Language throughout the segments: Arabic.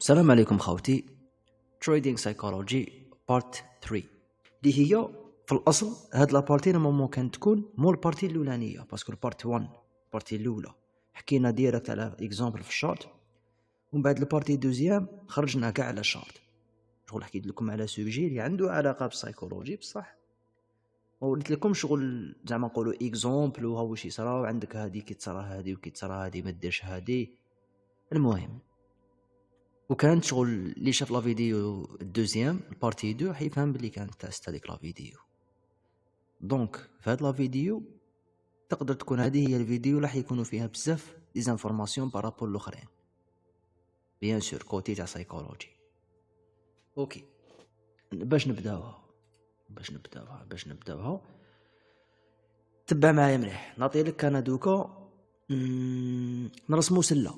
السلام عليكم خوتي. Trading Psychology Part 3 اللي هي في الأصل هاد لابارتي ممكن تكون مو البارتي الأولانية، باسكو البارت 1 البارتي الأولى حكينا ديريكت على إكزامبل في الشارت، ومن بعد البارتي دوزيام خرجنا كاع على الشارت. شغل حكيت لكم على سوجي اللي عنده علاقة بالسايكولوجي بصح، وقلت لكم شغل زعما نقولوا إكزامبل وها واش يصرا وعندك هادي كي تصرا هادي وكي تصرا هادي ما ديرش هادي. المهم وكانت شغل اللي شاف لا فيديو الدوزيام البارتي 2 حيفهم بلي كانت تاست هذيك لا فيديو. دونك في هاد لا فيديو تقدر تكون هذه هي الفيديو راح يكونوا فيها بزاف ديزانفورماسيون بارابول الاخرين بيان سور كوتي تاع سايكولوجي. اوكي باش نبداوها تبع معايا مليح. نعطي لك انا دوكا نرسمو سله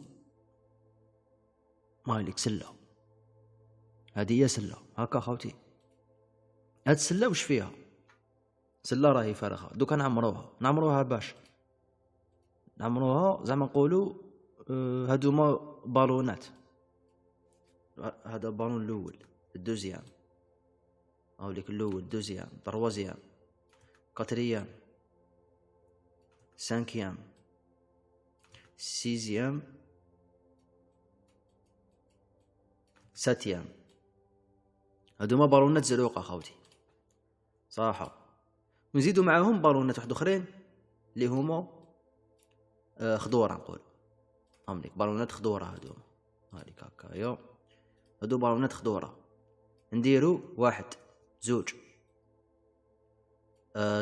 مالك سله. هذه هي سله هكا خوتي. هاد السله واش فيها؟ سله راهي فارغه دوكا نعمروها باش نعمروها زعما نقولوا هادوما بالونات. هذا البالون الاول الدوزيام او ليك الاول دوزيام تروازيام كاتريام سانكيام سيزيام ساتيام. هادوما بالونات زروقه خوتي صراحه، ونزيدوا معاهم بالونات واحد اخرين اللي هما خضوره نقول امليك بالونات خضوره. هادوما هذيك هكايا هادو بالونات خضوره. نديرو 1 2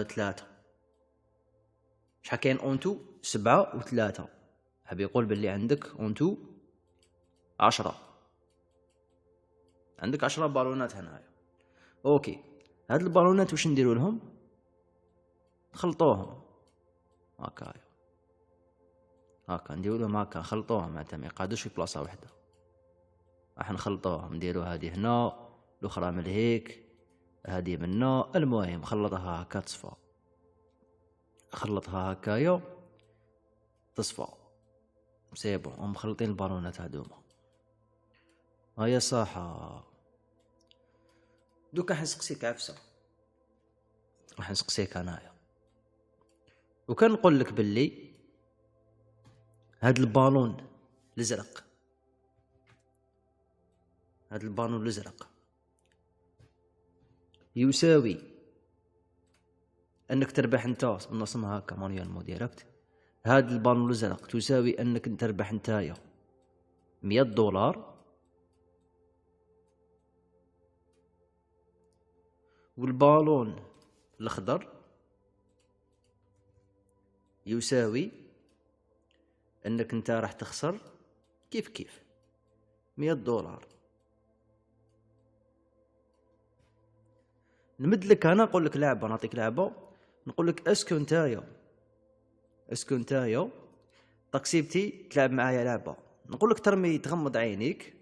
3 شحال كاين اونتو 7 و3 حاب يقول باللي عندك اونتو 10 عندك 10 بالونات هنايا. اوكي هاد البالونات واش نديرو لهم؟ نخلطوهم هكا نديرو لهم هكا نخلطوهم معناتها ما يقعدوش في بلاصه واحده. راح نخلطوهم نديرو هذه هنا الاخرى من هيك هذه منا. المهم خلطها هكا تصفى خلطها هكايا تصفى سي بون. هم مخلطين البالونات هذوما هيا صح. دوكا حنسقسيك عفسه راح نسقسيك انايا وكان نقول لك باللي هاد البالون الازرق يساوي انك تربح انت نصمها هكا مانيوال مو ديريكت. هاد البالون الازرق تساوي انك تربح نتايا $100 والبالون الاخضر يساوي انك انت راح تخسر كيف $100. نمد لك انا نقول لك لعبه نعطيك لعبه نقول لك اسكو نتايا تقسيبتي تلعب معايا لعبه. نقول لك ترمي تغمض عينيك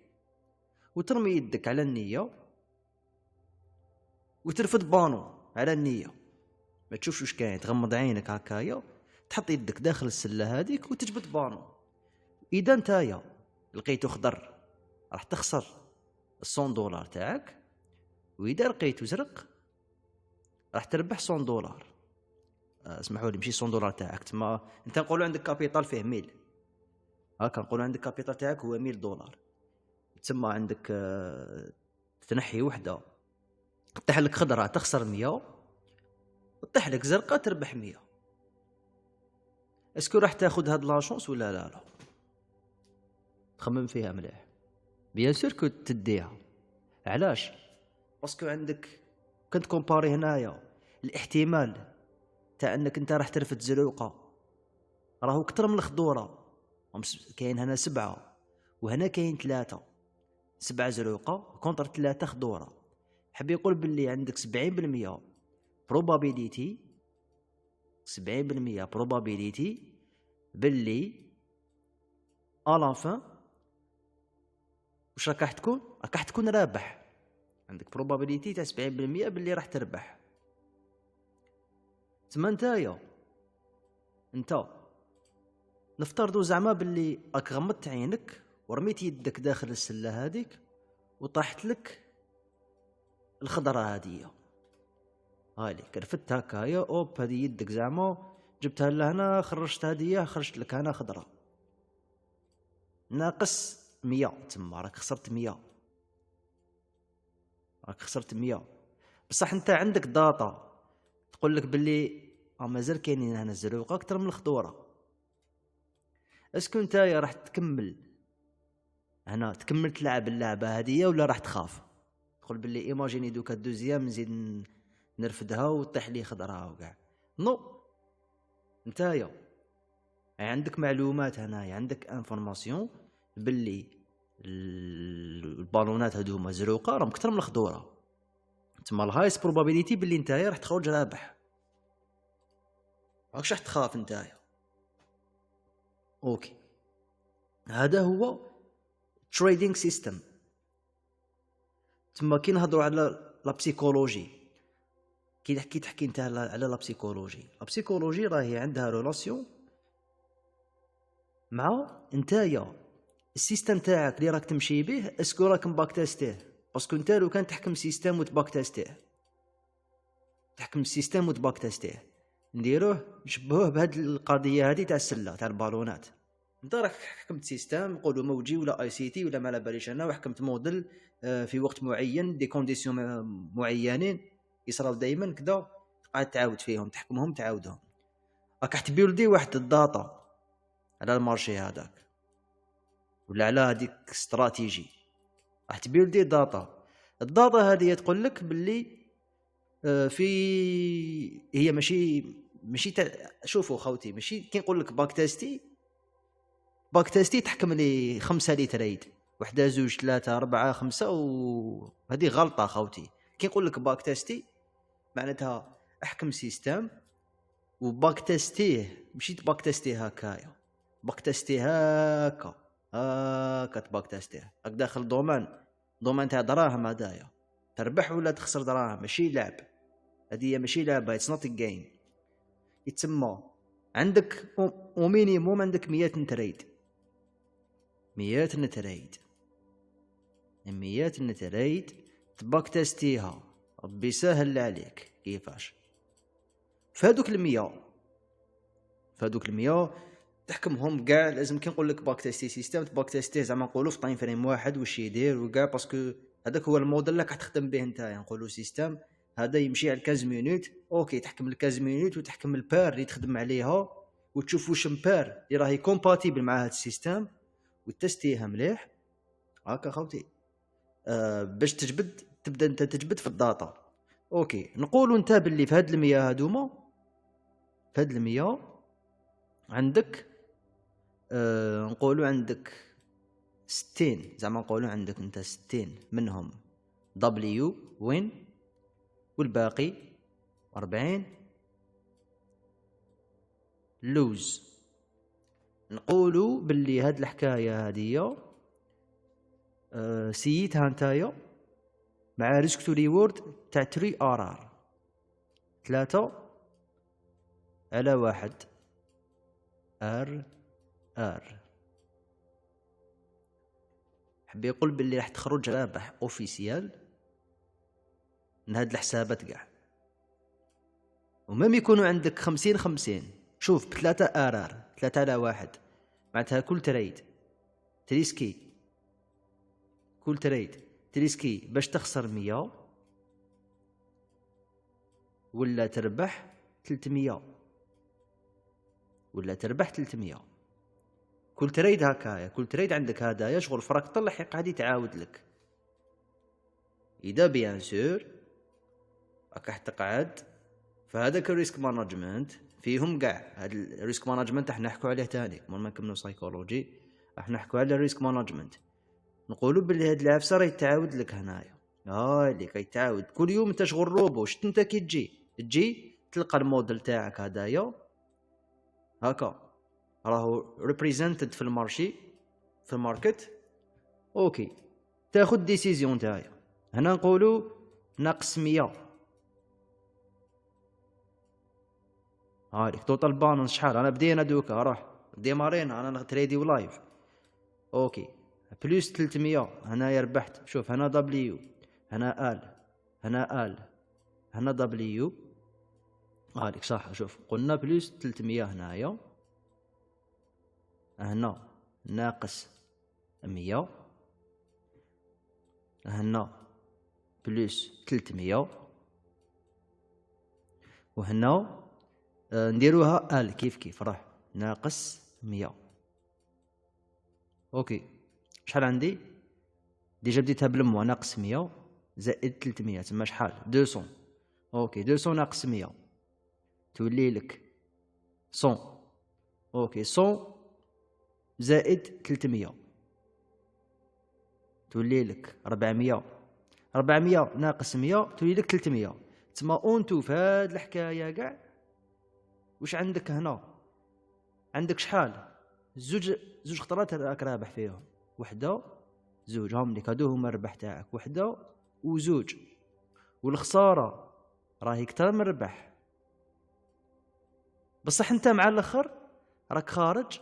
وترمي يدك على النيه وترفد بانو على النيه ما تشوفش واش كاين. تغمض عينك هكايا تحط يدك داخل السله هذيك وتجبد بانو. اذا نتايا لقيتو خضر راح تخسر $100 تاعك، واذا لقيتو زرق راح تربح $100. اسمحوا لي ماشي $100 تاعك تما انت نقولوا عندك كابيتال فيه 1000 هكا نقولوا عندك كابيتال تاعك هو $1000 تسمى عندك تنحي وحده طيح لك خضره تخسر 100 طيح لك زرقاء تربح 100. اسكو راح تاخذ هاد لا شونس ولا لا؟ تخمم فيها مليح. بيان سور كنت تديها. علاش؟ باسكو عندك كنت كومباري هنايا الاحتمال تاع انك انت راح ترفد زروقه راهو كتر من الخضوره. كاين هنا 7 وهنا كاين 3. 7 زروقه كونتر 3 خضوره. حب يقول باللي عندك 70% probability 70% probability باللي على فان واش راح تكون رابح. عندك probability تاع 70% باللي راح تربح. تما انت نفترضوا زعما باللي راك غمضت عينك ورميت يدك داخل السله هذيك وطاحت لك الخضره هذه، هايليك رفدت هكايا، اوب هذه يدك زعما جبتها لهنا، خرجت هذه خرجت لك هنا خضره، ناقص 100 تما، راك خسرت 100، راك خسرت 100. بصح انت عندك داتا تقول لك باللي مازال كاينين هنا الزروقه اكثر من الخضوره. اسكو نتايا راح تكمل هنا تكمل تلعب اللعبه هذه ولا راح تخاف تقول باللي ايماجيني دوكا الدوزيام نزيد نرفدها وطيح لي خضرها وكاع؟ نو، نتايا عندك معلومات هنايا، عندك انفورماسيون باللي البالونات هذوما زروقه راهم اكثر من الخضوره، تما الهايست بروبابيليتي باللي نتايا راح تخرج رابح، راكش راح تخاف نتايا. اوكي، هذا هو تريدينغ سيستم. تما كي نهضروا على لا بسيكولوجي، كي تحكي انت على لا بسيكولوجي راهي عندها ريلاسيون مع نتايا السيستم تاعك اللي راك تمشي به، اسكو راك مباك تيستيه. باسكو نتا لو كان تحكم سيستم وتباك تيستيه، تحكم السيستم وتباك تيستيه، نديروه نشبهوه بهاد القضيه هذه تاع السله تاع البالونات. انت راك حكمت سيستم نقولوا موجي ولا اي سي تي ولا ما على باليش انا، وحكمت موديل في وقت معين دي كونديسيون معينين يصراو دائما كذا، قاعد تعاود فيهم تحكمهم تعاودهم. راك تبيلدي واحد الداتا على المارشي هذاك ولا على هذيك استراتيجي، راح تبيلدي داتا. الداتا هذه تقول لك باللي في هي ماشي شوفوا خوتي، ماشي كي نقول لك باك تيستي تحكم لي 5 لي تريد، 1 2 3 4 5 وهذه غلطه خوتي. كي نقول لك باك تيستي معناتها احكم سيستم وباك تيستيه، ماشي باك تيستيه هكايا، باك تيستيه هاكا باك تيستيه راك داخل دومان تاع دراهم، هدايا تربح ولا تخسر دراهم، ماشي لعب، هذه ماشي لعبه، اتس نوت ا جيم. يتسمى عندك ومينيموم عندك 100 نتريد، 100 نتريد تباك تيستيها، ربي سهل عليك كيفاش. فهادوك ال100 تحكمهم كاع. لازم كي نقول لك باك تيستي سيستم باك تيستي زعما نقولوا في طايم فريم واحد واش يدير وكاع، باسكو هذاك هو الموديل اللي راح تخدم به نتايا. نقولوا سيستم هذا يمشي على 15 مينوت، اوكي تحكم ال 15 مينوت وتحكم البار اللي تخدم عليها وتشوف واش مبار اللي راهي كومباتيبل مع هذا السيستم وتستيها مليح هكا خوتي. باش تبدا انت تجبد في الداتا. اوكي نقولوا انت باللي في هاد المياه هادوما، في هاد المياه عندك نقولوا عندك 60، زعما نقولوا عندك انت 60 منهم دبليو وين، والباقي 40 لوز. نقولوا باللي هاد الحكايه هذه سيتها نتايا مع ريسك تو ريورد تاع 3 ار 3 على 1 ار حب يقول باللي راح تخرج رابح اوفيسيال من هاد الحسابات كاع، ومام يكونوا عندك 50 شوف ب3 ار 3 على 1 معناتها كل تريد تريسكي باش تخسر 100 ولا تربح 300 كل تريد هكايا. كل تريد عندك هدايا شغل فراك طلع قاعد يتعاود لك. اذا بيان سور راك تقعد فهذاك الريسك مانجمنت فيهم كاع. هذا الريسك مانجمنت راح نحكوا عليه ثاني مور ما نكملوا سايكولوجي، راح نحكوا على الريسك مانجمنت. نقولوا باللي هاد العفسه راه يتعاود لك هنايا، هاي اللي كيتعاود كل يوم. انت شغل روبو، شت انت كي تجي تلقى الموديل تاعك هدايا هكا راهو ريبريزنتد في المارشي في الماركت. اوكي تاخذ ديسيزيون تاعي هنا نقولوا ناقص 100. هايك توتال بالانس شحال؟ انا بدينا دوكا راح ديمارينا انا تريدي ولايف. اوكي بلوس 300 هنايا ربحت. شوف هنا دبليو، هنا ال، هنا ال، هنا دبليو، هاديك صح. شوف قلنا بلوس 300 هنايا، هنا ناقص 100، هنا بلوس 300، وهنا نديروها ال كيف كيف راح ناقص 100. اوكي شحال عندي؟ ديجا بديتها بالموا، ناقص 100 زائد 300 تما شحال؟ 200. اوكي 200 ناقص 100 تولي لك 100. اوكي 100 زائد 300 تولي لك 400. 400 ناقص 100 تولي لك 300. تما اونتو في هاد الحكايه كاع واش عندك هنا؟ عندك شحال؟ زوج خطرات راك رابح فيهم، وحده زوج، هاهم ليك هادو هما الربح تاعك، وحده وزوج، والخساره راهي كتر من الربح. بصح انت مع الاخر راك خارج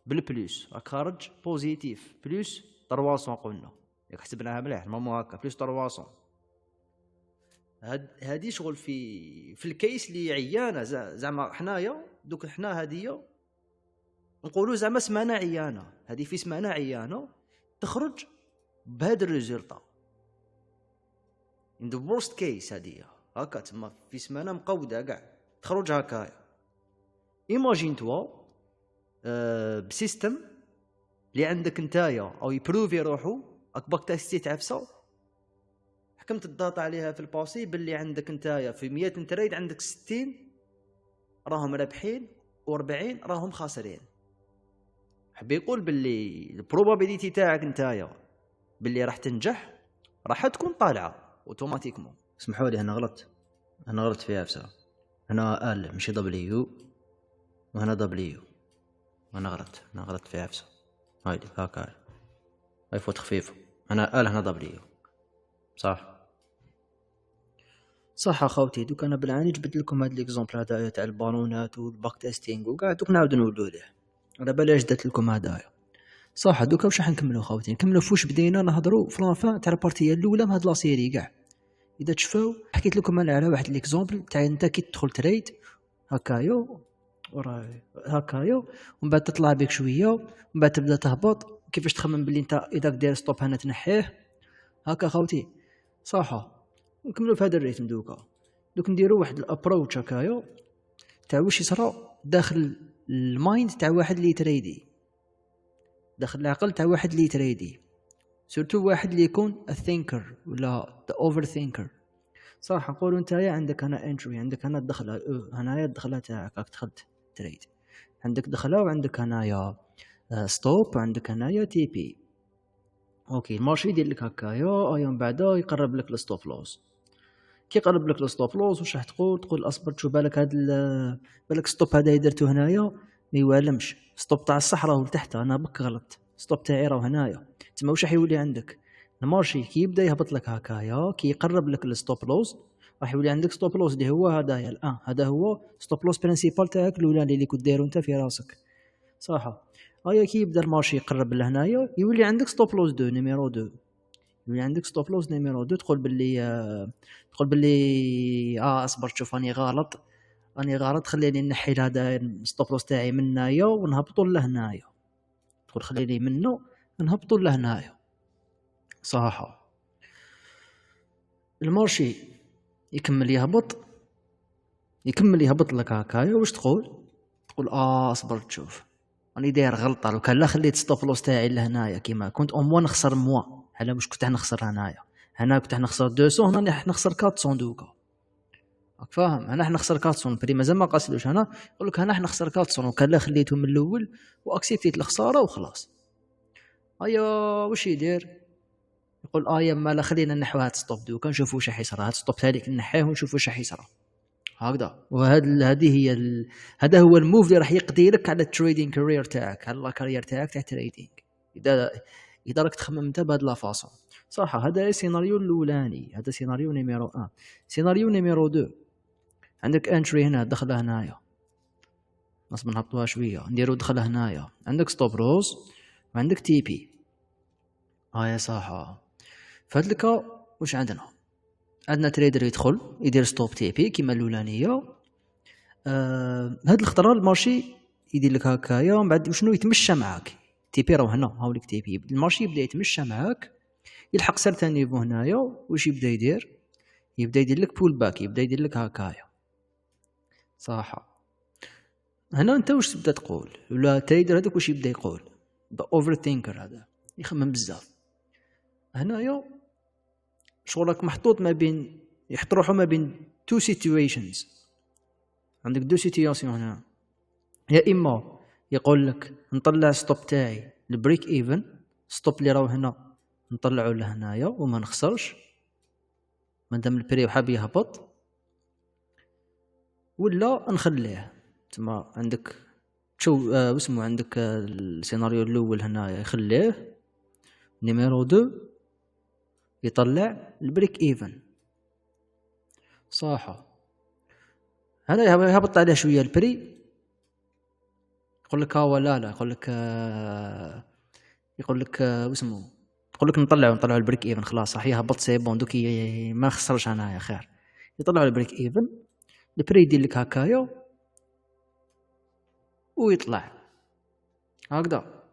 بالبلوس، راك خارج بوزيتيف بلوس 300 قلنا، ياك حسبناها مليح نورمال هكا بلوس 300. هادي شغل في الكيس اللي عيانه زعما حنايا دوك حنا هاديه نقولوا زعما سمانه عيانه، هذه في سمانه عيانه تخرج بهذا الريزلتا in the worst case. هذه هكا تما في سمانه مقوده كاع تخرج هكايا. ايماجين توا بسيستم اللي عندك نتايا او يبروفي روحو اكبر تيستي عفسه، حكمت الداتا عليها في الباسي باللي عندك نتايا في 100 تريد عندك 60 راهم رابحين و40 راهم خاسرين. حبي يقول باللي البروبابيليتي تاعك نتايا باللي راح تنجح راح تكون طالعه اوتوماتيكمون. اسمحوا لي انا غلط فيها بصح. هنا ال ماشي دبليو، وهنا دبليو، انا غلط فيها بصح. هايدي هاكا هاي فوت خفيفه، هنا ال هنا دبليو صح اخوتي. دوك انا بالعاني جبت لكم هاد ليكزومبل هذايا تاع البالونات والباك تيستينغ وكاع، دوك نعاود نولو ليه. انا بلاش درت لكم هدايا صح. دوكا واش راح نكملوا خوتي؟ نكملوا فوش بدينا نهضروا في لافان تاع البارتيه الاولى من هاد لا سيري كاع. اذا تشوفوا حكيت لكم انا على واحد ليكزومبل تاع انت كي تدخل تريد هكايو وراي هكايو ومن بعد تطلع بك شويه ومن بعد تبدا تهبط، كيفاش تخمم باللي انت اذا داير ستوب هنا تنحيه هكا خوتي صح. نكملوا في هذا الريتم دوك نديروا واحد الابروتش هكايو تاع واش يصرا داخل المايند تاع واحد اللي تريدي، داخل العقل تاع واحد اللي تريدي، سورتو واحد اللي يكون الثينكر ولا اوفر ثينكر صح. نقولوا انت عندك هنا انتري، عندك هنا الدخله، هنايا الدخله تاعك راك دخلت تريد، عندك دخله وعندك هنايا ستوب وعندك هنايا تي بي. اوكي المارشي يدير لك هكايا ايام بعدا يقرب لك الستوب لوس. كي يقرب لك الستوب لوس واش راح تقول اصبر تشوف بالك هاد بالك ستوب هذا درتو هنايا ما يوالمش، ستوب تاع الصح راهو لتحت، انا بك غلط، ستوب تاعي راهو هنايا. تما واش راح يولي عندك المارشي كي يبدا يهبط لك هكايا كي يقرب لك الستوب لوس راح يولي عندك ستوب لوس اللي هو هذايا الان، هذا هو ستوب لوس برينسيبال تاعك الاولاني اللي كنت دايرو انت في راسك صح. هيا كي يبدا المارشي يقرب لهنايا يولي عندك ستوب لوس 2 نيميرو 2، يولي عندك ستوب لوس نيميرو 2. تقول باللي اصبر شوف راني غلط خليني نحي هذا الستوب لوس تاعي من هنايا ونهبطوا لهنايا، تقول خليني منه نهبطوا لهنايا صح. المارشي يكمل يهبط لك هكايا واش تقول اصبر تشوف راني داير غلطه، لو كان لا خليت ستوب لوس تاعي لهنايا كيما كنت موا نخسر على واش كنت نخسر هنا كنت نخسر 200 هنا راح نخسر 400 دوكا راك فاهم. انا راح نخسر 400 بري مازال ما قاسلوش، انا نقول لك انا راح نخسر 400 وكان لا خليته من الاول واكسبتيت الخساره وخلاص. ايا واش يدير يقول ما لا خلينا نحو هاد ستوب دوكا نشوفوا واش راح يصرى، هاد ستوب هذيك نحيه ونشوفوا واش راح يصرى هكذا. هذا هو الموف اللي راح يقضي لك على التريدينغ كارير تاعك، على الكارير تاعك تاع التريدينغ اذا راك تخمم انت بهاد لا فاصون صح. هذا السيناريو الاولاني، هذا سيناريو نيميرو 1. سيناريو نيميرو 2 عندك انتري هنا دخله هنايا نصب نهبطوها شويه نديرو دخله هنايا، عندك ستوب لوس وعندك تي بي هاي صح. فهاد الكا واش عندنا تريدر يدخل يدير ستوب تي بي كيما الاولانيه. هاد الخطره المارشي يدير لك هكايا، ومن بعد شنو يتمشى معاك. تي بي راه هنا، هاوليك تي بي، المارشي يبدا يتمشى معاك، يلحق سارتان نيفو هنايا، واش يبدا يدير؟ يبدا يدير لك بول باك، يبدا يدير لك هكايا صح. هنا انت واش تبدا تقول؟ ولا تريدر هذاك واش يبدا يقول؟ اوفر ثينكر هذا يخمم بزاف. هنايا شغلك محطوط ما بين، يحط روحو ما بين تو سيتويشنز. عندك دو سيتوياسيون هنا، يا اما يقول لك نطلع ستوب تاعي البريك ايفن، ستوب اللي راهو هنا نطلعو لهنايا وما نخسرش مادام البري حاب يهبط، ولا نخليه. تما عندك شو اسمه، عندك السيناريو الاول هنا يخليه. نيميرو 2 يطلع البريك ايفن صح. هذا يهبط عليه شويه البري، يقول لك لا يقول لك واسمه، يقول لك نطلعوا البريك ايفن خلاص صح، يهبط سي بون دوكي ما خسرش انا يا خير. يطلعوا البريك ايفن، البري يدير لك هكايا ويطلع هكذا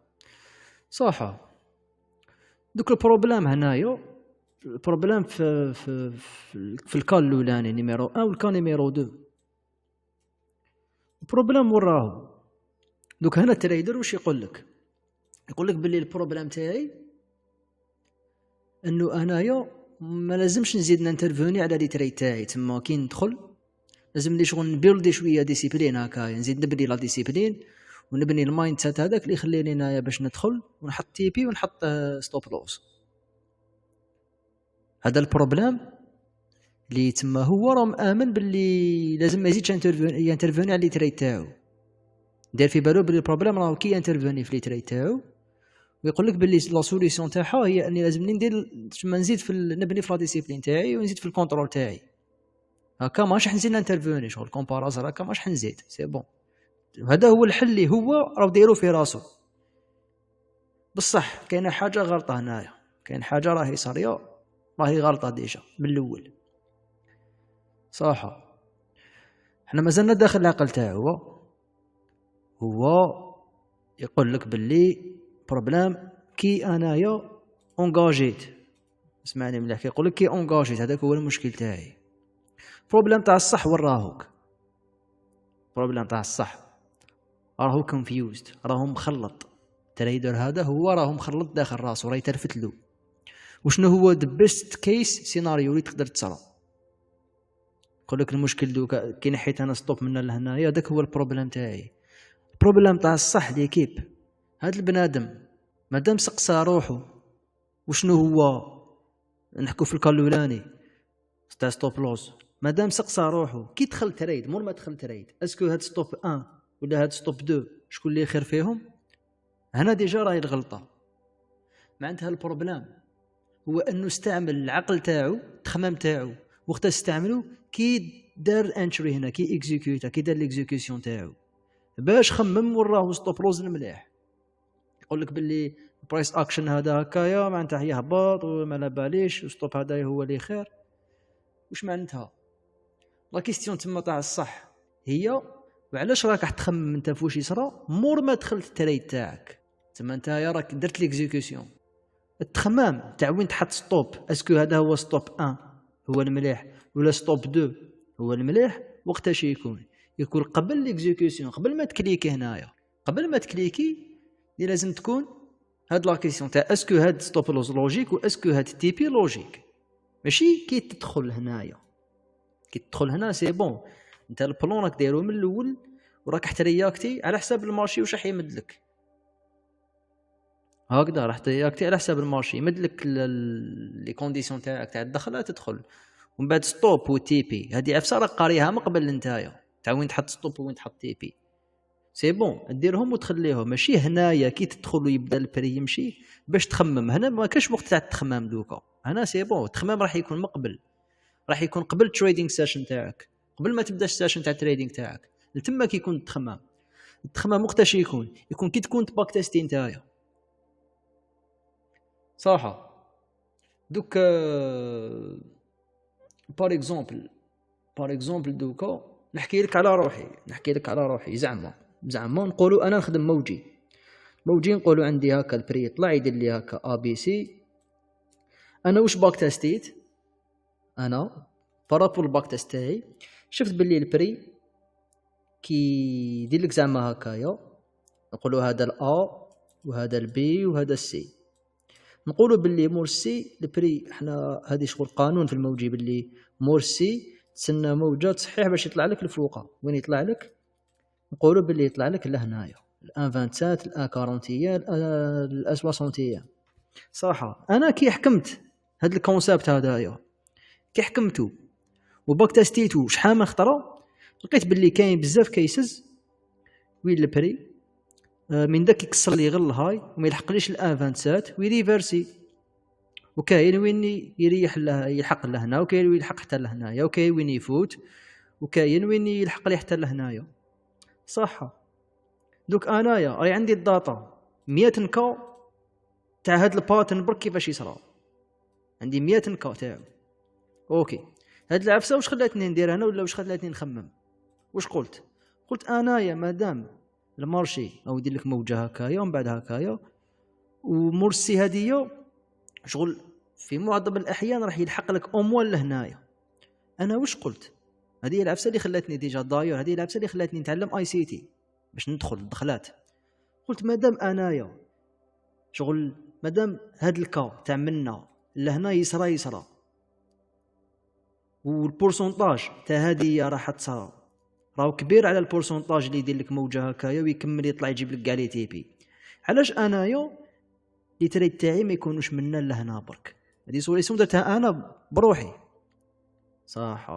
صح. دوك البروبليم هنايا، البروبليم في الكال الاولاني نيميرو 1 والكال نيميرو 2. البروبليم وراه دوك هنا التريدر واش يقول لك؟ يقول لك باللي البروبليم تاعي انه انايا ما لازمش نزيد نانترفوني على لي تريد تاعي. تما كي ندخل لازم لي شغل نبيلدي شويه ديسيبلين هكا، نزيد نبني لا ديسيبلين ونبني المايند سيت هذاك اللي يخليني انايا باش ندخل ونحط تي بي ونحط ستوب لوس. هذا البروبليم اللي تما هو راه مآمن باللي لازم ما يزيدش ينترفوني على لي تريد تاعو. داير في بالو بلي البروبليم راه كي ينترفوني في لي تريد تاعو، ويقول لك باللي لا سوليسيون تاعها هي اني لازم ندير ما نزيد نبني في لا ديسيبلين تاعي ونزيد في الكونترول تاعي هكا. ماش حنزيد نانترفوني شغل كومبارازر هكا، ماش حنزيد سي بون. هذا هو الحل اللي هو راه دايرو في راسو. بصح كاينه حاجه غلطه هنايا، كاين حاجه راهي صاريه، راهي غلطه ديجا من الاول صح. احنا مازلنا داخل العقل تاعو، هو يقول لك باللي بروبليم كي انايا اونغاجيت. اسمعني مليح، كيقول لك كي اونغاجيت هذاك هو المشكل تاعي. بروبليم تاع الصح وراهوك، بروبليم تاع الصح راهو كونفيوزد، راهو مخلط. تريدر هذا هو راهو مخلط داخل راسو، راه يترفت له وشنو هو ذا بيست كيس سيناريو اللي تقدر تصرا. يقول لك المشكل دوكا كي نحيت انا ستوب من لهنايا، داك هو البروبليم تاعي. البروبليم تاع الصح ليكيب، هاد البنادم مادام سقسى روحو وشنو هو، نحكو في الكال الاولاني تاع ستوب لوس، مادام سقسى روحو كي دخل تريد مور ما دخل تريد، اسكو هاد ستوب 1 ولا هاد ستوب 2 شكون اللي خير فيهم؟ هنا ديجا راهي الغلطه. معناتها البروبليم هو انه استعمل العقل تاعو، التخمام تاعو وقت استعملو كي دار انتري هنا، كي اكزيكيوتا، كي دار ليكزيكيوسيون تاعو باش خمم وراه ستوب لوز المليح. يقول لك باللي برايس اكشن هذا هكايا معناتها يهبط وما لا باليش، وستوب هذا هو اللي خير. واش معناتها لا كيستيون تما تاع الصح هي وعلاش راك راح تخمم انت فواش يصرى مور ما دخلت التريد تاعك. تما انت راك درت ليكزيكيوسيون، التخمام تاع وين تحط ستوب، اسكو هذا هو ستوب 1 هو المليح ولا ستوب 2 هو المليح. وقتاش يكون قبل ليكزيكيوسيون، قبل ما تكليكي هنايا، قبل ما تكليكي اللي لازم تكون هاد لا كيسيون تاع اسكو هاد ستوب لوز لوجيك واسكو هاد تي بي لوجيك. ماشي كي تدخل هنايا، كي تدخل هنا سي بون انت البلون راك دايرو من الاول وراك حتى رياكتي على حساب المارشي واش راح يمد لك هكذا، راح ترياكتي على حساب المارشي يمد لك لي كونديسيون تاعك تاع الدخله تدخل. ومن بعد ستوب وتي بي هذه عفسه راك قاريها من قبل نتايا تاع وين تحط ستوب وين تحط تي بي سي بون ديرهم وتخليهم. ماشي هنايا كي تدخل ويبدا البري يمشي باش تخمم، هنا ما كاش وقت تاع التخمام دوكا. هنا سي بون التخمام راح يكون مقبل، راح يكون قبل التريدينغ سيشن تاعك، قبل ما تبدا السيشن تاع التريدينغ تاعك. لتما كي يكون التخمام وقتاش يكون كي تكون باك تيستي نتايا. صراحه. دوك بار اكزومبل دوكا نحكي لك على روحي زعما نقولوا انا نخدم موجي نقولوا عندي هكا البري يطلع يدير لي هكا ا بي سي. انا واش باك تيستيت انا بارابول الباك تيست تاعي شفت باللي البري كي يدير لك زعما هكايا نقولوا هذا الا وهذا البي وهذا السي. نقولوا باللي مور سي البري حنا هذه شغل قانون في الموجي باللي مور سي تسنى موجات صحيح باش يطلع لك الفوقه. وين يطلع لك؟ نقولوا باللي يطلع لك لهنايا الان 27 الان 40 الان 60. صراحه انا كي حكمت هذا الكونسيبت هذايا كي حكمته وباك تستيتو شحال من خطره لقيت باللي كاين بزاف كيسز وين البري من داك يكسر لي غير الهاي وما يلحقليش الان 27 ويريفرسي. وكاين وين يريح له يلحق لهنا وكاين وين يلحق حتى لهنايا وكاين وين يفوت وكاين وين يلحق لي حتى لهنايا. صح. دوك انايا راهي عندي الداتا 100 نكا تاع هاد الباترن برك كيفاش يصرا عندي 100 نكا تاعو. اوكي هاد العفسه واش خلاتني ندير انا ولا واش خلاتني نخمم؟ واش قلت انايا مادام المارشي او يدير لك موجه هكايا ومن بعد هكايا ومرسي هديه شغل في معظم الاحيان راح يلحق لك اموال لهنايا. انا واش قلت؟ هذه العفسه اللي خلاتني ديجا داير هذه العفسه اللي خلاتني نتعلم اي سي تي باش ندخل الدخلات. قلت مادام انايا شغل مادام هاد الكا تاع منا لهنا يسرى والبورسونتاج تاع هذه راح تصرا راهو كبير على البورسونتاج اللي يدير لك موجه هكايا ويكمل يطلع يجيب لك كاع لي تي بي. علاش انايا لي تريد تاعي ما يكونوش منا لهنا برك؟ هذه سوليسيون درتها انا بروحي. صح.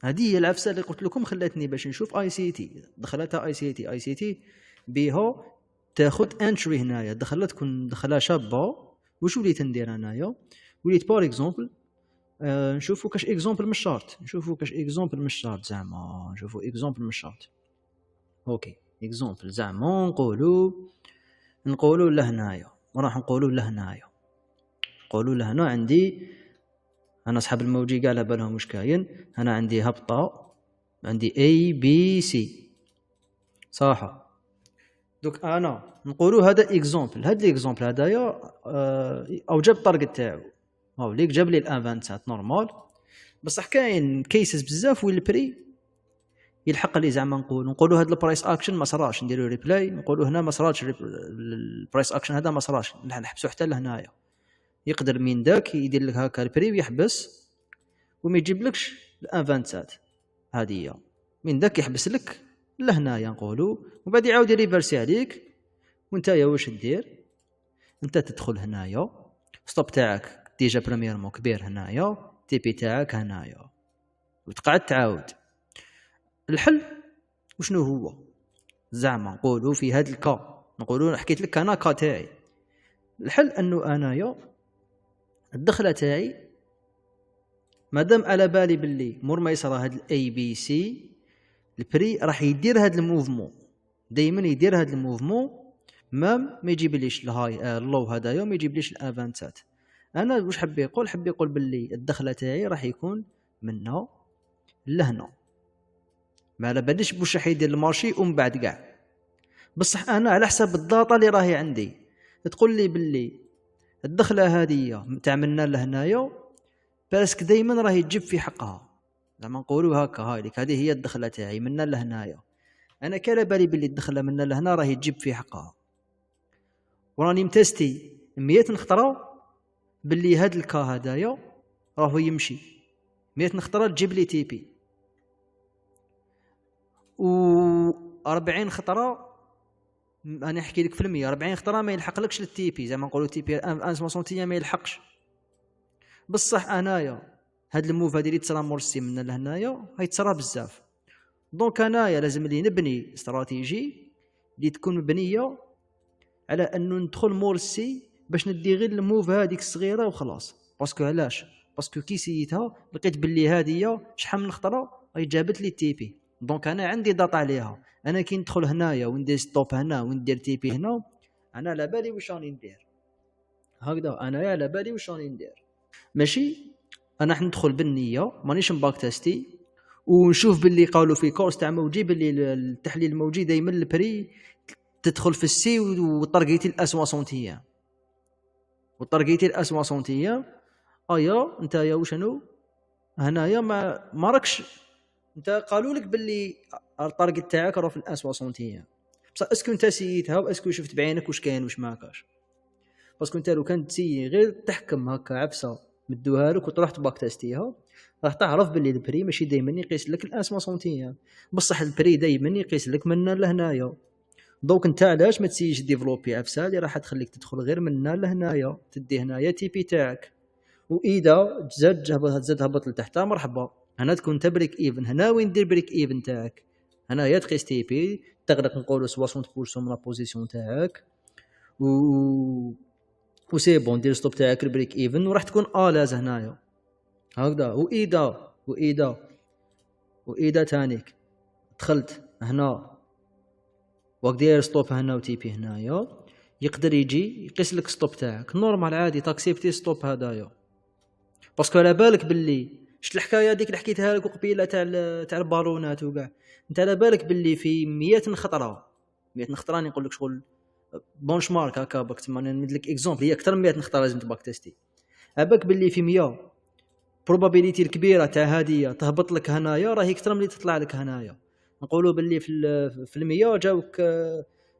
هذه هي العفسه اللي قلت لكم خلاتني باش نشوف اي سي تي. دخلتها اي سي تي بيها تاخذ انتري هنايا دخلت تكون دخلها شابه. واش وليت ندير انايا؟ وليت بار اكزومبل نشوفوا كاش اكزومبل من الشارت زعما نشوفوا اكزومبل من الشارت. اوكي اكزومبل زعما نقولوا لهنايا راح نقولوا لهنا عندي انا اصحاب الموجي كاع على بالهم واش كاين. انا عندي هبطه عندي اي بي سي. صح. دوك انا نقولوا هذا اكزومبل هذا الاكزومبل هذايا او جاب التارجت تاعو هاو ليك جاب لي الان 27 نورمال. بصح كاين كيسز بزاف وين البري يلحق لي زعما نقولوا هذا البرايس اكشن ما صراش نديروا ريبلاي نقولوا هنا ما صراش البرايس اكشن هذا ما صراش نحبسوا حتى لهنايا. يقدر من داك يدير لك هكا البري ويحبس وما يجيبلكش الان 27 هذه من داك يحبس لك لهنايا نقولوا وبعد يعاود ريفرسي عليك. وانت يا واش دير؟ انت تدخل هنايا ستوب تاعك ديجا بريميرمون كبير هنايا تي بي تاعك هنايا وتقعد تعاود. الحل وشنو هو؟ زعما نقولوا في هذا الكا نقولوا حكيت لك انا كا تاعي. الحل انه انايا الدخله تاعي مادام على بالي باللي مور ما يصرى هذا الاي بي سي البري راح يدير هذا الموفمون دائما يدير هذا الموفمون ما يجيبليش الهاي اللو هذايا ما يجيبليش الان 27. انا واش حب يقول باللي الدخله تاعي راح يكون منها لهنا ما على باليش واش راح يدير المارشي ومن بعد كاع. بصح انا على حسب الداتا اللي راهي عندي تقول لي باللي الدخله هذه تاع منا لهنايا باسك دائما راهي تجيب في حقها زعما نقولوا هكا هاي لك هذه هي الدخله تاعي منا لهنايا. انا كالا بالي باللي الدخله منا لهنا راهي تجيب في حقها وراني متستي 100 نخطره باللي هاد الكا هدايا راهو يمشي 100 نخطره تجيب لي تي بي و 40 خطره انا نحكي لك في المية 40 خطره ما يلحقلكش للتي بي زعما نقولوا تي بي ان 60 ما يلحقش. بصح انايا هاد الموف هادي اللي تصرا مرسي من لهنايا هاي تصرا بزاف. دونك انايا لازم لي نبني استراتيجي اللي تكون مبنيه على انه ندخل مرسي باش ندي غير الموف هذيك الصغيره وخلاص. باسكو علاش؟ باسكو كي سيتها لقيت باللي هذه شحال من خطره هي جابت لي التي بي. دونك انا عندي داتا عليها. انا كي ندخل هنايا وندير ستوب هنا وندير تي بي هنا انا على بالي واش راني ندير. هكذا انايا على بالي واش راني ندير. ماشي انا راح ندخل بالنيه مانيش مباك تيستي ونشوف باللي قالوا في كورس تاع موجي باللي التحليل الموجي دائما البري تدخل في السي وطرقيتي الاس 60 ايام وطرقيتي الاس 60 ايام. ايا انت يا وشنو هنايا ما راكش انت قالوا لك باللي الطارجت تاعك راه في الاس 60 ايام، بصح اسكو انت سيتها واسكو شفت بعينك واش كاين واش ما كاش؟ باسكو انت لو كان تسي غير تحكم هكا عفسه مدوها لك وتروح تباك تيستيها راح تعرف باللي البري ماشي دائما يقيس لك الاس 60 ايام، بصح البري دائما يقيس لك من هنا لهنايا. دونك انت علاش ما تسيش ديفلوبي عفسه اللي راح تخليك تدخل غير من هنا لهنايا، تدي هنايا تي بي تاعك، واذا زاد هبط لتحت مرحبا هنا تكون انت بريك ايفن. هنا وين دير بريك ايفن تاعك؟ هنايا تقيس تي بي تغلق نقولوا 60% من لا بوزيسيون تاعك وسي بون دير ستوب تاعك البريك ايفن وراح تكون الاز هنايا هكذا. واذا تانيك دخلت هنا وقدير ستوب هنا وتي بي هنايا يقدر يجي يقيس لك ستوب تاعك نورمال عادي تاكسيبتي ستوب هدايا، باسكو على بالك باللي شت الحكايه هذيك اللي حكيتها لك قبيله تاع البالونات وكاع، انت على بالك باللي في 100 نخطره راني نقول لك شغل بونش مارك هكا باك تما ندير لك اكزومبل هي اكثر من 100 نخطره لازم تباك تيستي. عباك باللي في 100 بروبابيليتي الكبيره تاع هذه تهبط لك هنايا راهي اكثر من اللي تطلع لك هنايا. نقولوا باللي في 100 جاوك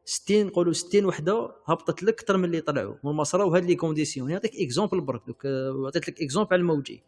60 نقولوا 60 وحده هبطت لك اكثر من اللي طلعوا هما صراو هاد لي كونديسيون. نعطيك اكزومبل برك دوك عطيت لك اكزومبل على الموجي